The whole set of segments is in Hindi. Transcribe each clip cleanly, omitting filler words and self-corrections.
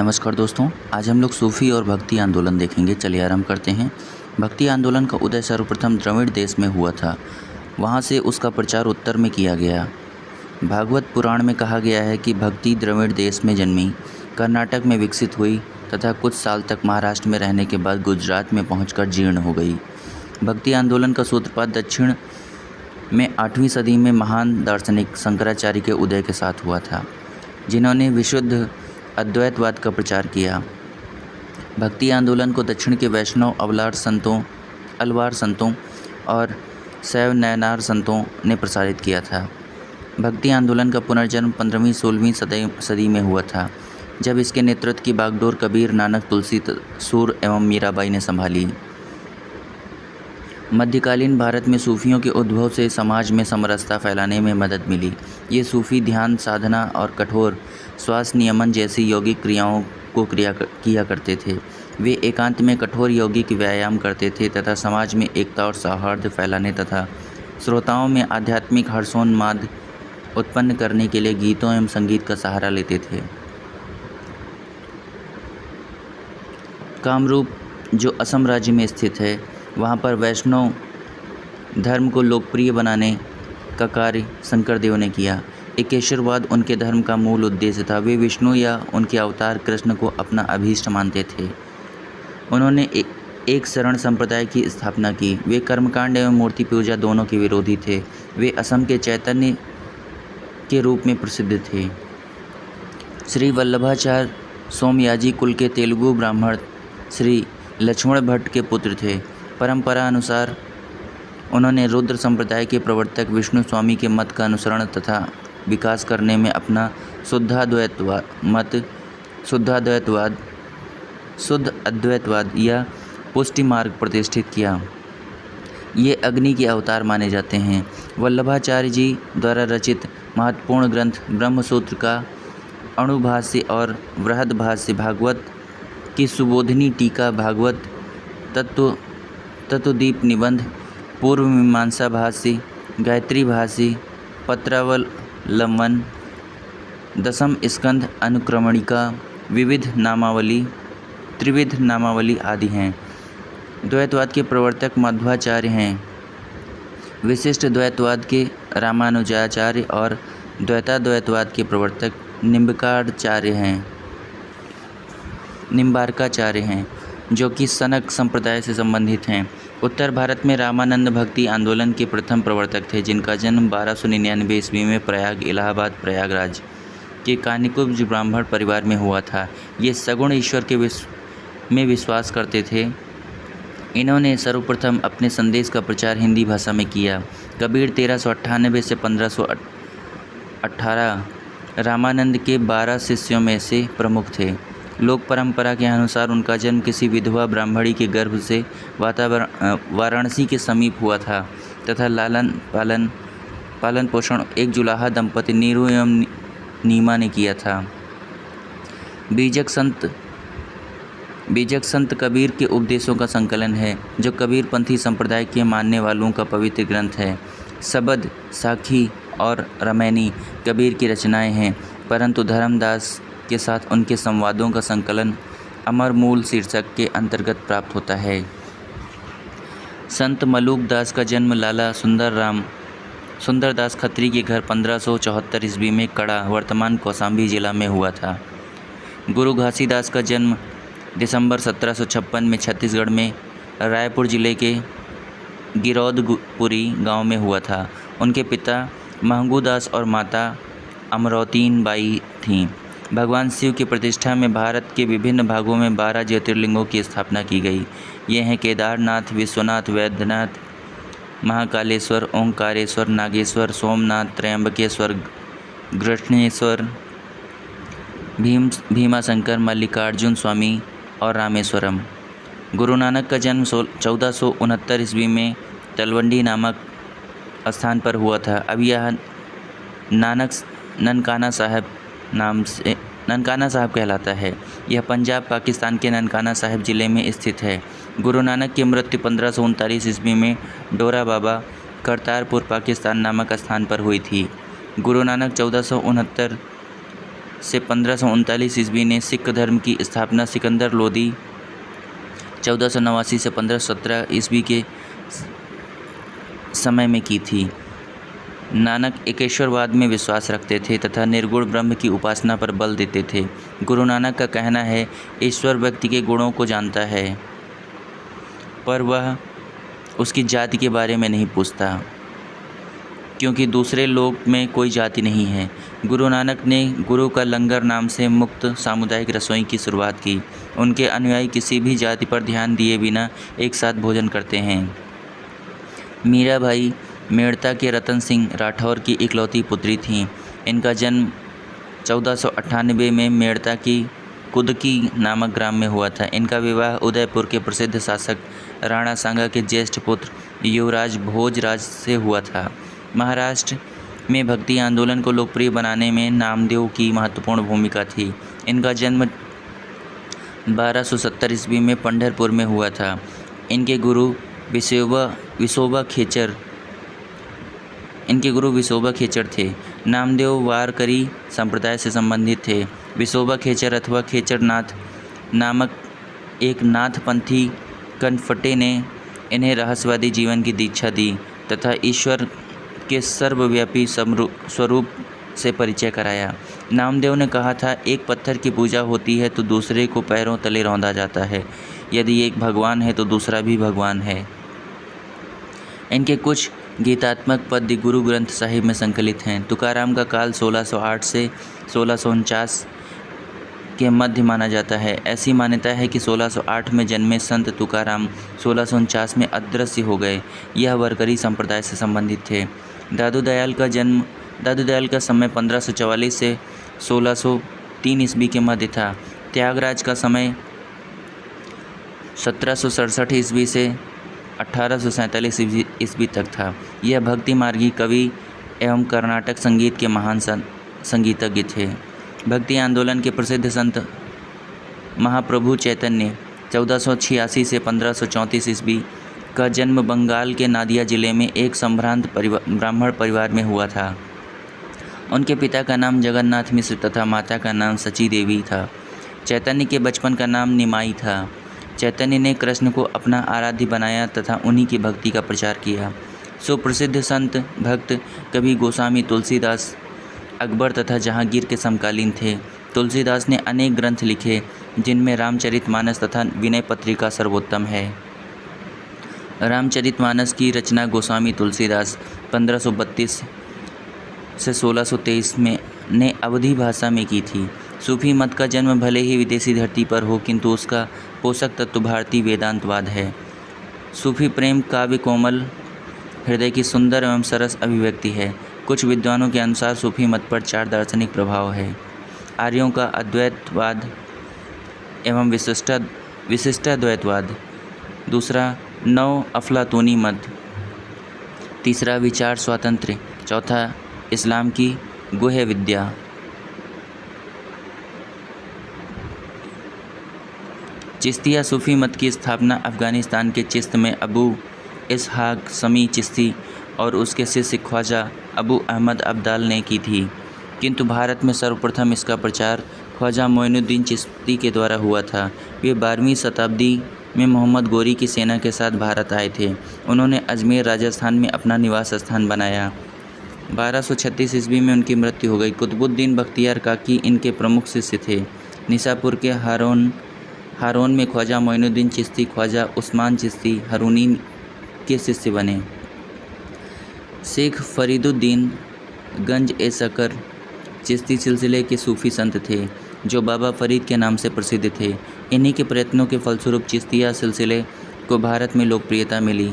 नमस्कार दोस्तों, आज हम लोग सूफ़ी और भक्ति आंदोलन देखेंगे। चलिए आरंभ करते हैं। भक्ति आंदोलन का उदय सर्वप्रथम द्रविड़ देश में हुआ था। वहाँ से उसका प्रचार उत्तर में किया गया। भागवत पुराण में कहा गया है कि भक्ति द्रविड़ देश में जन्मी, कर्नाटक में विकसित हुई तथा कुछ साल तक महाराष्ट्र में रहने के बाद गुजरात में पहुंचकर जीर्ण हो गई। भक्ति आंदोलन का सूत्रपात दक्षिण में 8वीं सदी में महान दार्शनिक शंकराचार्य के उदय के साथ हुआ था, जिन्होंने विशुद्ध अद्वैतवाद का प्रचार किया। भक्ति आंदोलन को दक्षिण के वैष्णव अलवार संतों और शैव नयनार संतों ने प्रसारित किया था। भक्ति आंदोलन का पुनर्जन्म 15वीं-16वीं सदी में हुआ था, जब इसके नेतृत्व की बागडोर कबीर, नानक, तुलसी, सूर एवं मीराबाई ने संभाली। मध्यकालीन भारत में सूफियों के उद्भव से समाज में समरसता फैलाने में मदद मिली। ये सूफी ध्यान साधना और कठोर श्वास नियमन जैसी यौगिक क्रियाओं को किया करते थे। वे एकांत में कठोर यौगिक व्यायाम करते थे तथा समाज में एकता और सौहार्द फैलाने तथा श्रोताओं में आध्यात्मिक हर्षोन्माद उत्पन्न करने के लिए गीतों एवं संगीत का सहारा लेते थे। कामरूप, जो असम राज्य में स्थित है, वहाँ पर वैष्णव धर्म को लोकप्रिय बनाने का कार्य शंकरदेव ने किया। एकेश्वरवाद उनके धर्म का मूल उद्देश्य था। वे विष्णु या उनके अवतार कृष्ण को अपना अभीष्ट मानते थे। उन्होंने एक शरण संप्रदाय की स्थापना की। वे कर्मकांड एवं मूर्ति पूजा दोनों के विरोधी थे। वे असम के चैतन्य के रूप में प्रसिद्ध थे। श्री वल्लभाचार्य सोमयाजी कुल के तेलुगु ब्राह्मण श्री लक्ष्मण भट्ट के पुत्र थे। परंपरा अनुसार उन्होंने रुद्र संप्रदाय के प्रवर्तक विष्णु स्वामी के मत का अनुसरण तथा विकास करने में अपना शुद्ध अद्वैतवाद या पुष्टि मार्ग प्रतिष्ठित किया। ये अग्नि के अवतार माने जाते हैं। वल्लभाचार्य जी द्वारा रचित महत्वपूर्ण ग्रंथ ब्रह्मसूत्र का अणुभाष्य और बृहद्भाष्य, भागवत की सुबोधिनी टीका, भागवत तत्वदीप निबंध, पूर्व मीमांसा भाष्य, गायत्री भाष्य, पत्रावलंबन, दशम स्कंध अनुक्रमणिका, त्रिविध नामावली आदि हैं। द्वैतवाद के प्रवर्तक मध्वाचार्य हैं। विशिष्ट द्वैतवाद के रामानुजाचार्य और द्वैताद्वैतवाद के प्रवर्तक निम्बार्काचार्य हैं, जो कि सनक संप्रदाय से संबंधित हैं। उत्तर भारत में रामानंद भक्ति आंदोलन के प्रथम प्रवर्तक थे, जिनका जन्म 1299 ईस्वी में प्रयागराज के कानिकुब्ज ब्राह्मण परिवार में हुआ था। ये सगुण ईश्वर के में विश्वास करते थे। इन्होंने सर्वप्रथम अपने संदेश का प्रचार हिंदी भाषा में किया। कबीर 1398 से 1518 रामानंद के 12 शिष्यों में से प्रमुख थे। लोक परंपरा के अनुसार उनका जन्म किसी विधवा ब्राह्मणी के गर्भ से वाराणसी के समीप हुआ था तथा पालन पोषण एक जुलाहा दंपति नीरू एवं नीमा ने किया था। बीजक संत कबीर के उपदेशों का संकलन है, जो कबीर पंथी संप्रदाय के मानने वालों का पवित्र ग्रंथ है। सबद, साखी और रमैनी कबीर की रचनाएं हैं, परंतु धर्मदास के साथ उनके संवादों का संकलन अमर मूल शीर्षक के अंतर्गत प्राप्त होता है। संत मलूक दास का जन्म लाला सुंदरदास खत्री के घर 1574 ईस्वी में कड़ा, वर्तमान कौशाम्बी जिला में हुआ था। गुरु घासीदास का जन्म दिसंबर 1756 में छत्तीसगढ़ में रायपुर जिले के गिरौदपुरी गांव में हुआ था। उनके पिता महंगूदास और माता अमरौतीन बाई थीं। भगवान शिव की प्रतिष्ठा में भारत के विभिन्न भागों में 12 ज्योतिर्लिंगों की स्थापना की गई। ये हैं केदारनाथ, विश्वनाथ, वैद्यनाथ, महाकालेश्वर, ओंकारेश्वर, नागेश्वर, सोमनाथ, त्रयंबकेश्वर, गृष्णेश्वर, भीमाशंकर, मल्लिकार्जुन स्वामी और रामेश्वरम। गुरु नानक का जन्म 1469 ईस्वी में तलवंडी नामक स्थान पर हुआ था। अब यह ननकाना साहब कहलाता है। यह पंजाब, पाकिस्तान के ननकाना साहिब जिले में स्थित है। गुरु नानक की मृत्यु 1539 ईस्वी में डोरा बाबा, करतारपुर, पाकिस्तान नामक स्थान पर हुई थी। गुरु नानक 1469 से 1539 ईस्वी ने सिख धर्म की स्थापना सिकंदर लोदी 1489 से 1517 ईस्वी के समय में की थी। नानक एकेश्वरवाद में विश्वास रखते थे तथा निर्गुण ब्रह्म की उपासना पर बल देते थे। गुरु नानक का कहना है, ईश्वर व्यक्ति के गुणों को जानता है पर वह उसकी जाति के बारे में नहीं पूछता, क्योंकि दूसरे लोक में कोई जाति नहीं है। गुरु नानक ने गुरु का लंगर नाम से मुक्त सामुदायिक रसोई की शुरुआत की। उनके अनुयायी किसी भी जाति पर ध्यान दिए बिना एक साथ भोजन करते हैं। मीराबाई मेड़ता के रतन सिंह राठौर की इकलौती पुत्री थीं। इनका जन्म 1498 में मेड़ता की कुदकी नामक ग्राम में हुआ था। इनका विवाह उदयपुर के प्रसिद्ध शासक राणा सांगा के ज्येष्ठ पुत्र युवराज भोजराज से हुआ था। महाराष्ट्र में भक्ति आंदोलन को लोकप्रिय बनाने में नामदेव की महत्वपूर्ण भूमिका थी। इनका जन्म 1270 ईस्वी में पंढरपुर में हुआ था। इनके गुरु विसोबा खेचर थे। नामदेव वारकरी संप्रदाय से संबंधित थे। विसोबा खेचर अथवा खेचरनाथ नामक एक नाथपंथी कनफटे ने इन्हें रहस्यवादी जीवन की दीक्षा दी तथा ईश्वर के सर्वव्यापी स्वरूप से परिचय कराया। नामदेव ने कहा था, एक पत्थर की पूजा होती है तो दूसरे को पैरों तले रौंदा जाता है। यदि एक भगवान है तो दूसरा भी भगवान है। इनके कुछ गीतात्मक पद्य गुरु ग्रंथ साहिब में संकलित हैं। तुकाराम का काल 1608 से 1649 के मध्य माना जाता है। ऐसी मान्यता है कि 1608 में जन्मे संत तुकाराम 1649 में अदृश्य हो गए। यह वारकरी संप्रदाय से संबंधित थे। दादू दयाल का समय 1544 से 1603 ईस्वी के मध्य था। त्यागराज का समय 1767 ईस्वी से 1847 ईस्वी तक था। यह भक्ति मार्गी कवि एवं कर्नाटक संगीत के महान संगीतज्ञ थे। भक्ति आंदोलन के प्रसिद्ध संत महाप्रभु चैतन्य 1486 से 1534 ईस्वी का जन्म बंगाल के नादिया जिले में एक संभ्रांत ब्राह्मण परिवार में हुआ था। उनके पिता का नाम जगन्नाथ मिश्र तथा माता का नाम सची देवी था। चैतन्य के बचपन का नाम निमाई था। चैतन्य ने कृष्ण को अपना आराध्य बनाया तथा उन्हीं की भक्ति का प्रचार किया। सुप्रसिद्ध संत भक्त कवि गोस्वामी तुलसीदास अकबर तथा जहांगीर के समकालीन थे। तुलसीदास ने अनेक ग्रंथ लिखे, जिनमें रामचरितमानस तथा विनय पत्रिका सर्वोत्तम है। रामचरितमानस की रचना गोस्वामी तुलसीदास 1532 से 1623 में ने अवधी भाषा में की थी। सूफी मत का जन्म भले ही विदेशी धरती पर हो, किंतु उसका पोषक तत्व भारतीय वेदांतवाद है। सूफी प्रेम काव्य कोमल हृदय की सुंदर एवं सरस अभिव्यक्ति है। कुछ विद्वानों के अनुसार सूफी मत पर 4 दार्शनिक प्रभाव है। आर्यों का अद्वैतवाद एवं विशिष्टाद्वैतवाद, दूसरा नव अफलातूनी मत, तीसरा विचार स्वातंत्र्य, चौथा इस्लाम की गुह्य विद्या। चिश्तिया सूफी मत की स्थापना अफ़गानिस्तान के चिश्त में अबू इसहाक समी चिश्ती और उसके शिष्य ख्वाजा अबू अहमद अब्दाल ने की थी, किंतु भारत में सर्वप्रथम इसका प्रचार ख्वाजा मोइनुद्दीन चिश्ती के द्वारा हुआ था। वे 12वीं शताब्दी में मोहम्मद गोरी की सेना के साथ भारत आए थे। उन्होंने अजमेर राजस्थान में अपना निवास स्थान बनाया। 1236 ईस्वी में उनकी मृत्यु हो गई। कुतुबुद्दीन बख्तियार काकी इनके प्रमुख शिष्य थे। निसापुर के हारून में ख्वाजा मोइनुद्दीन चिश्ती ख्वाजा उस्मान चिश्ती हारूनी के शिष्य बने। शेख फरीदुद्दीन गंज ए सकर चिश्ती सिलसिले के सूफी संत थे, जो बाबा फरीद के नाम से प्रसिद्ध थे। इन्हीं के प्रयत्नों के फलस्वरूप चिश्तिया सिलसिले को भारत में लोकप्रियता मिली।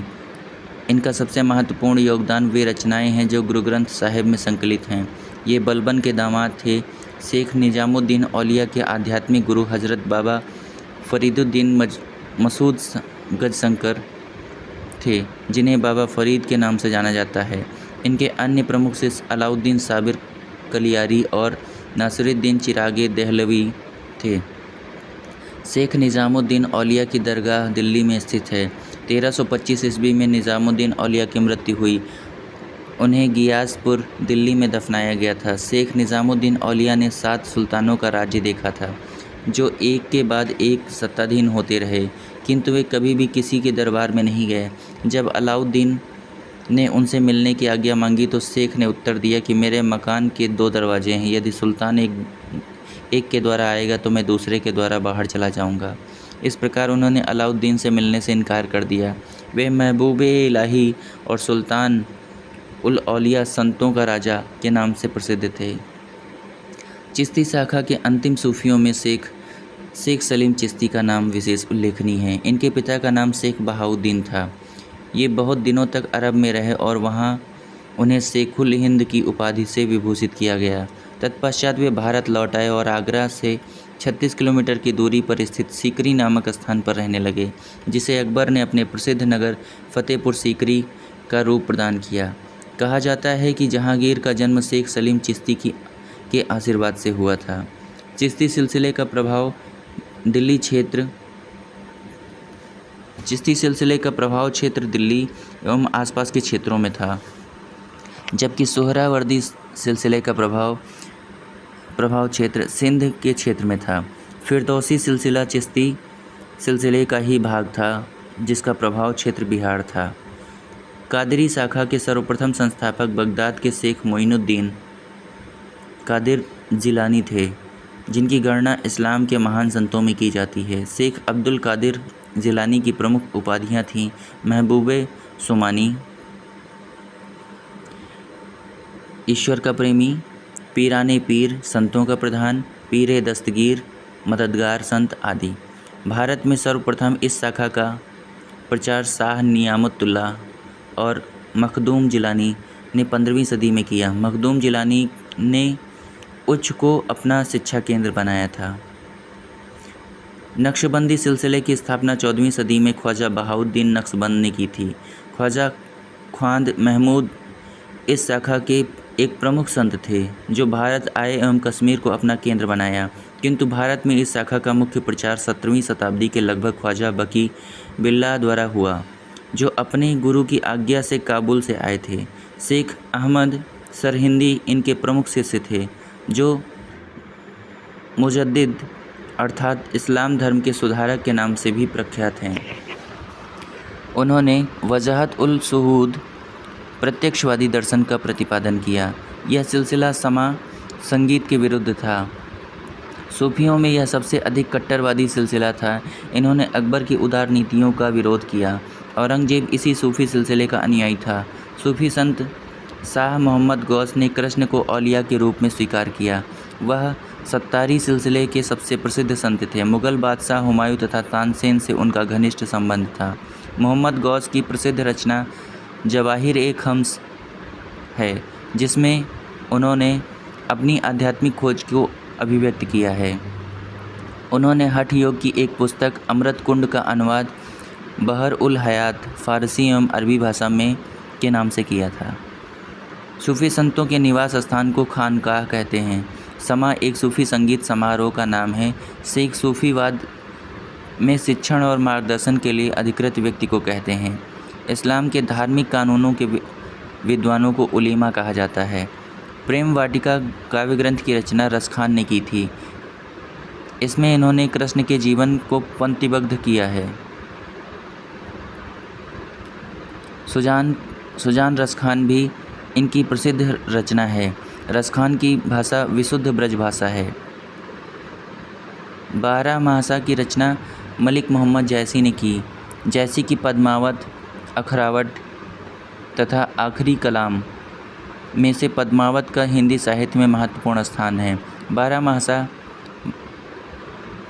इनका सबसे महत्वपूर्ण योगदान वे रचनाएं हैं जो गुरु ग्रंथ साहिब में संकलित हैं। ये बलबन के दामाद थे। शेख निजामुद्दीन औलिया के आध्यात्मिक गुरु हजरत बाबा फरीदुद्दीन मसूद गजशंकर थे, जिन्हें बाबा फरीद के नाम से जाना जाता है। इनके अन्य प्रमुख शिष्य अलाउद्दीन साबिर कलियारी और नासिरुद्दीन चिरागे देहलवी थे। शेख निजामुद्दीन औलिया की दरगाह दिल्ली में स्थित है। 1325 ईस्वी में निजामुद्दीन औलिया की मृत्यु हुई। उन्हें गियासपुर दिल्ली में दफनाया गया था। शेख निज़ामुद्दीन औलिया ने 7 सुल्तानों का राज्य देखा था, जो एक के बाद एक सत्ताधीन होते रहे, किंतु वे कभी भी किसी के दरबार में नहीं गए। जब अलाउद्दीन ने उनसे मिलने की आज्ञा मांगी तो शेख ने उत्तर दिया कि मेरे मकान के 2 दरवाजे हैं, यदि सुल्तान एक के द्वारा आएगा तो मैं दूसरे के द्वारा बाहर चला जाऊंगा। इस प्रकार उन्होंने अलाउद्दीन से मिलने से इनकार कर दिया। वे महबूबे इलाही और सुल्तान उल औलिया संतों का राजा के नाम से प्रसिद्ध थे। चिश्ती शाखा के अंतिम सूफियों में शेख सलीम चिश्ती का नाम विशेष उल्लेखनीय है। इनके पिता का नाम शेख बहाउद्दीन था। ये बहुत दिनों तक अरब में रहे और वहाँ उन्हें शेखुल हिंद की उपाधि से विभूषित किया गया। तत्पश्चात वे भारत लौट आए और आगरा से 36 किलोमीटर की दूरी पर स्थित सीकरी नामक स्थान पर रहने लगे, जिसे अकबर ने अपने प्रसिद्ध नगर फतेहपुर सीकरी का रूप प्रदान किया। कहा जाता है कि जहांगीर का जन्म शेख सलीम चिश्ती के आशीर्वाद से हुआ था। चिश्ती सिलसिले का प्रभाव दिल्ली एवं आसपास के क्षेत्रों में था, जबकि सोहरावर्दी सिलसिले का प्रभाव क्षेत्र सिंध के क्षेत्र में था। फिरदौसी सिलसिला चिश्ती सिलसिले का ही भाग था, जिसका प्रभाव क्षेत्र बिहार था। कादरी शाखा के सर्वप्रथम संस्थापक बगदाद के शेख मोइनुद्दीन कादिर जिलानी थे, जिनकी गणना इस्लाम के महान संतों में की जाती है। शेख अब्दुल कादिर जिलानी की प्रमुख उपाधियां थीं महबूबे सुमानी, ईश्वर का प्रेमी, पीराने पीर, संतों का प्रधान, पीरे दस्तगीर, मददगार संत आदि। भारत में सर्वप्रथम इस शाखा का प्रचार शाह नियामतुल्लाह और मखदूम जिलानी ने 15वीं सदी में किया। मखदूम जिलानी ने उच्च को अपना शिक्षा केंद्र बनाया था। नक्शबंदी सिलसिले की स्थापना 14वीं सदी में ख्वाजा बहाउद्दीन नक्शबंद ने की थी। ख्वाजा ख्वांद महमूद इस शाखा के एक प्रमुख संत थे, जो भारत आए एवं कश्मीर को अपना केंद्र बनाया, किंतु भारत में इस शाखा का मुख्य प्रचार 17वीं शताब्दी के लगभग ख्वाजा बकी बिल्लाह द्वारा हुआ, जो अपने गुरु की आज्ञा से काबुल से आए थे। शेख अहमद सरहिंदी इनके प्रमुख शिष्य थे, जो मुजद्दिद अर्थात इस्लाम धर्म के सुधारक के नाम से भी प्रख्यात हैं। उन्होंने वजाहत उल शुहूद प्रत्यक्षवादी दर्शन का प्रतिपादन किया। यह सिलसिला समा संगीत के विरुद्ध था। सूफियों में यह सबसे अधिक कट्टरवादी सिलसिला था। इन्होंने अकबर की उदार नीतियों का विरोध किया। औरंगजेब इसी सूफी सिलसिले का अनुयायी था। सूफी संत शाह मोहम्मद गौस ने कृष्ण को औलिया के रूप में स्वीकार किया। वह सत्तारी सिलसिले के सबसे प्रसिद्ध संत थे। मुग़ल बादशाह हुमायूं तथा तानसेन से उनका घनिष्ठ संबंध था। मोहम्मद गौस की प्रसिद्ध रचना जवाहिर-ए-खम्स है, जिसमें उन्होंने अपनी आध्यात्मिक खोज को अभिव्यक्त किया है। उन्होंने हठ योग की एक पुस्तक अमृत कुंड का अनुवाद बहर उल हयात फ़ारसी एवं अरबी भाषा में के नाम से किया था। सूफ़ी संतों के निवास स्थान को खानकाह कहते हैं। समा एक सूफ़ी संगीत समारोह का नाम है। शेख सूफ़ीवाद में शिक्षण और मार्गदर्शन के लिए अधिकृत व्यक्ति को कहते हैं। इस्लाम के धार्मिक कानूनों के विद्वानों को उलीमा कहा जाता है। प्रेम वाटिका काव्य ग्रंथ की रचना रसखान ने की थी। इसमें इन्होंने कृष्ण के जीवन को पंक्तिबद्ध किया है। सुजान रसखान भी इनकी प्रसिद्ध रचना है। रसखान की भाषा विशुद्ध ब्रज भाषा है। 12 महासा की रचना मलिक मोहम्मद जैसी ने की। जैसी की पद्मावत, अखरावट तथा आखिरी कलाम में से पद्मावत का हिंदी साहित्य में महत्वपूर्ण स्थान है। 12 महासा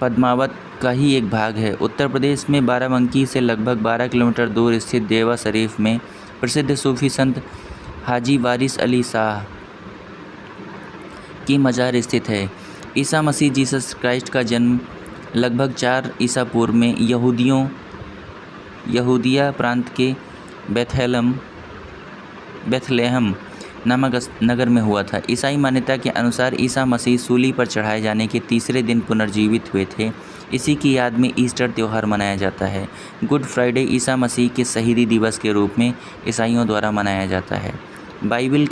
पद्मावत का ही एक भाग है। उत्तर प्रदेश में बाराबंकी से लगभग 12 किलोमीटर दूर स्थित देवा शरीफ में प्रसिद्ध सूफी संत हाजी वारिस अली शाह की मज़ार स्थित है। ईसा मसीह जीसस क्राइस्ट का जन्म लगभग 4 ईसा पूर्व में यहूदिया प्रांत के बेथलेहम नामक नगर में हुआ था। ईसाई मान्यता के अनुसार ईसा मसीह सूली पर चढ़ाए जाने के तीसरे दिन पुनर्जीवित हुए थे। इसी की याद में ईस्टर त्यौहार मनाया जाता है। गुड फ्राइडे ईसा मसीह के शहीदी दिवस के रूप में ईसाइयों द्वारा मनाया जाता है। बाइबिल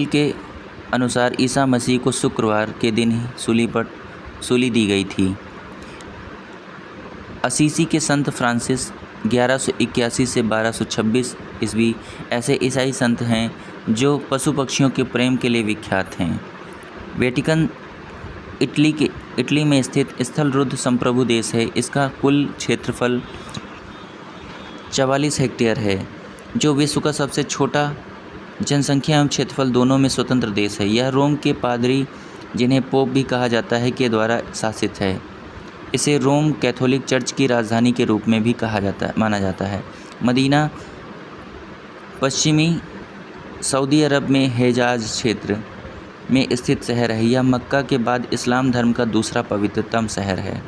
के अनुसार ईसा मसीह को शुक्रवार के दिन ही सूली दी गई थी। असीसी के संत फ्रांसिस 1181 से 1226 ईस्वी ऐसे ईसाई संत हैं जो पशु पक्षियों के प्रेम के लिए विख्यात हैं। वेटिकन इटली में स्थित स्थलरुद्ध संप्रभु देश है। इसका कुल क्षेत्रफल 44 हेक्टेयर है, जो विश्व का सबसे छोटा जनसंख्या एवं क्षेत्रफल दोनों में स्वतंत्र देश है। यह रोम के पादरी, जिन्हें पोप भी कहा जाता है, के द्वारा शासित है। इसे रोम कैथोलिक चर्च की राजधानी के रूप में भी माना जाता है। मदीना पश्चिमी सऊदी अरब में हेजाज क्षेत्र में स्थित शहर है। यह मक्का के बाद इस्लाम धर्म का दूसरा पवित्रतम शहर है।